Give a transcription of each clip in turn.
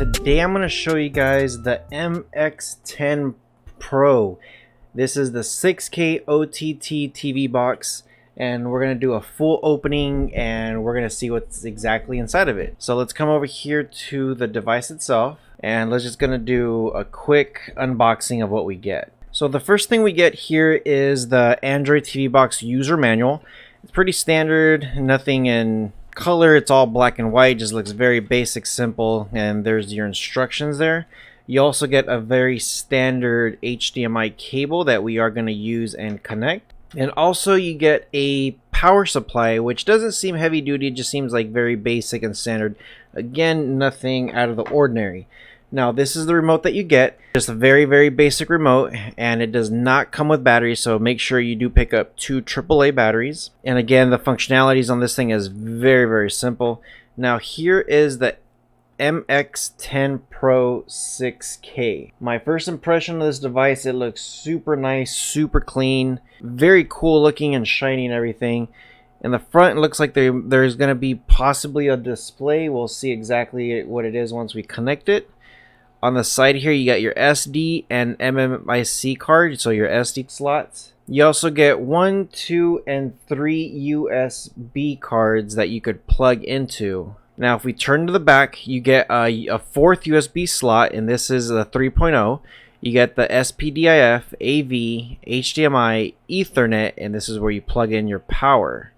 Today I'm going to show you guys the MX10 Pro. This is the 6K OTT TV box, and we're going to do a full opening and we're going to see what's exactly inside of it. So let's come over here to the device itself and let's just going to do a quick unboxing of what we get. So the first thing we get here is the Android TV box user manual. It's pretty standard, nothing in color, it's all black and white, just looks very basic, simple, and there's your instructions there. You also get a very standard HDMI cable that we are going to use and connect. And also you get a power supply, which doesn't seem heavy duty, it just seems like very basic and standard. Again, nothing out of the ordinary. Now this is the remote that you get, just a very basic remote, and it does not come with batteries, so make sure you do pick up 2 AAA batteries. And again, the functionalities on this thing is very simple. Now here is the MX10 Pro 6K. My first impression of this device, it looks super nice, super clean, very cool looking and shiny and everything. In the front, it looks like there's going to be possibly a display. We'll see exactly what it is once we connect it. On the side here, you got your SD and MMIC card, so your SD slots. You also get 1, 2, and 3 USB cards that you could plug into. Now, if we turn to the back, you get a 4th USB slot, and this is a 3.0. You get the SPDIF, AV, HDMI, Ethernet, and this is where you plug in your power.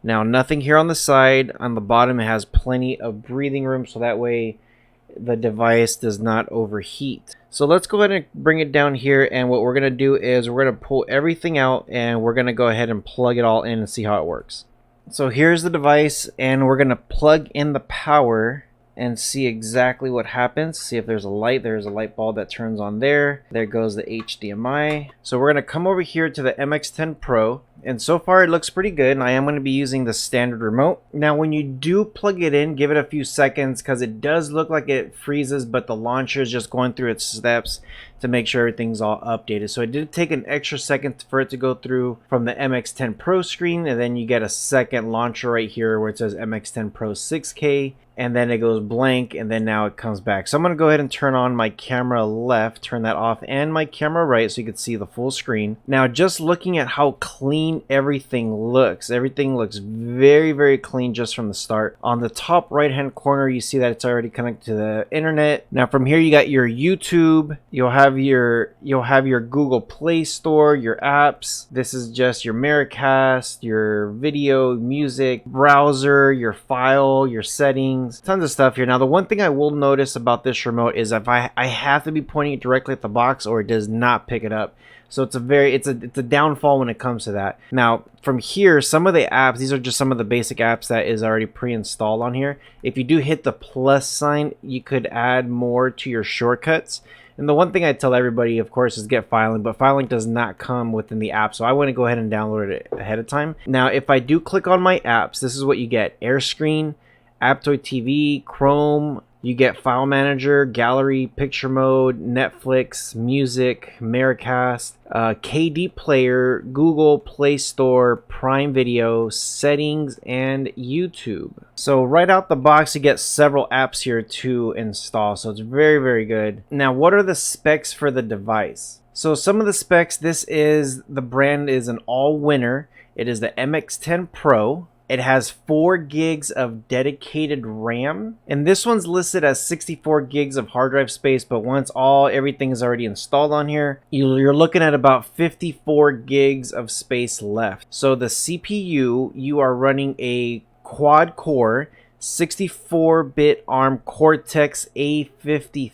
Now, nothing here on the side. On the bottom, it has plenty of breathing room, so that way the device does not overheat. So let's go ahead and bring it down here, and what we're going to do is we're going to pull everything out and we're going to go ahead and plug it all in and see how it works. So here's the device, and we're going to plug in the power and see exactly what happens. See if there's a light. There's a light bulb that turns on there. There goes the HDMI. So we're going to come over here to the MX10 Pro, and so far it looks pretty good, and I am going to be using the standard remote. Now when you do plug it in, give it a few seconds because it does look like it freezes, but the launcher is just going through its steps to make sure everything's all updated. So it did take an extra second for it to go through from the MX10 Pro screen, and then you get a second launcher right here where it says MX10 Pro 6K, and then it goes blank, and then now it comes back. So I'm going to go ahead and turn on my camera left, turn that off, and my camera right so you can see the full screen. Now just looking at how clean everything looks very clean just from the start. On the top right hand corner, you see that it's already connected to the internet. Now from here you got your YouTube, you'll have your Google Play Store, your apps. This is just your Miracast, your video, music, browser, your file, your settings, tons of stuff here. Now the one thing I will notice about this remote is if I have to be pointing it directly at the box or it does not pick it up. So it's a downfall when it comes to that. Now from here, some of the apps, these are just some of the basic apps that is already pre-installed on here. If you do hit the plus sign, you could add more to your shortcuts. And the one thing I tell everybody, of course, is get Filelink, but Filelink does not come within the app, so I want to go ahead and download it ahead of time. Now if I do click on my apps, this is what you get: AirScreen, Aptoide TV, Chrome. You get File Manager, Gallery, Picture Mode, Netflix, Music, Miracast, KD Player, Google Play Store, Prime Video, Settings, and YouTube. So right out the box, you get several apps here to install, so it's very good. Now what are the specs for the device? So some of the specs, the brand is an all-winner. It is the MX10 Pro. It has 4 gigs of dedicated RAM, and this one's listed as 64 gigs of hard drive space, but once everything is already installed on here, you're looking at about 54 gigs of space left. So the CPU, you are running a quad core 64-bit ARM Cortex A53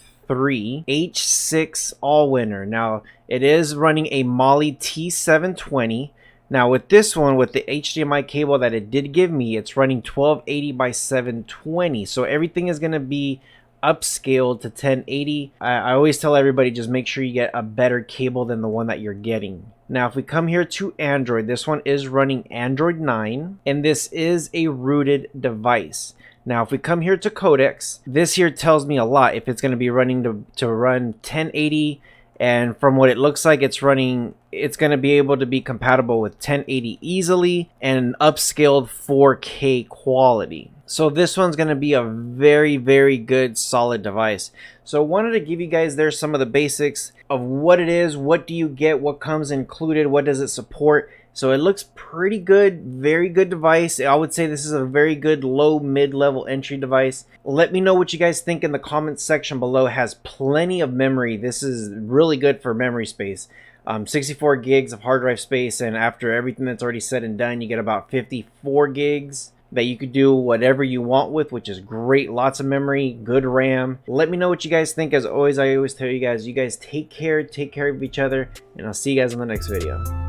H6 all-winner. Now it is running a Mali T720. Now with this one, with the HDMI cable that it did give me, it's running 1280 by 720. So everything is going to be upscaled to 1080. I always tell everybody, just make sure you get a better cable than the one that you're getting. Now if we come here to Android, this one is running Android 9, and this is a rooted device. Now if we come here to codecs, this here tells me a lot if it's going to be running to run 1080. And from what it looks like, it's going to be able to be compatible with 1080 easily and upscaled 4K quality. So this one's going to be a very good solid device. So I wanted to give you guys there some of the basics of what it is, what do you get, what comes included, what does it support. So it looks pretty good, very good device. I would say this is a very good low mid-level entry device. Let me know what you guys think in the comments section below. It has plenty of memory. This is really good for memory space. 64 gigs of hard drive space, and after everything that's already said and done, you get about 54 gigs that you could do whatever you want with, which is great. Lots of memory, good RAM. Let me know what you guys think. As always, I always tell you guys take care of each other, and I'll see you guys in the next video.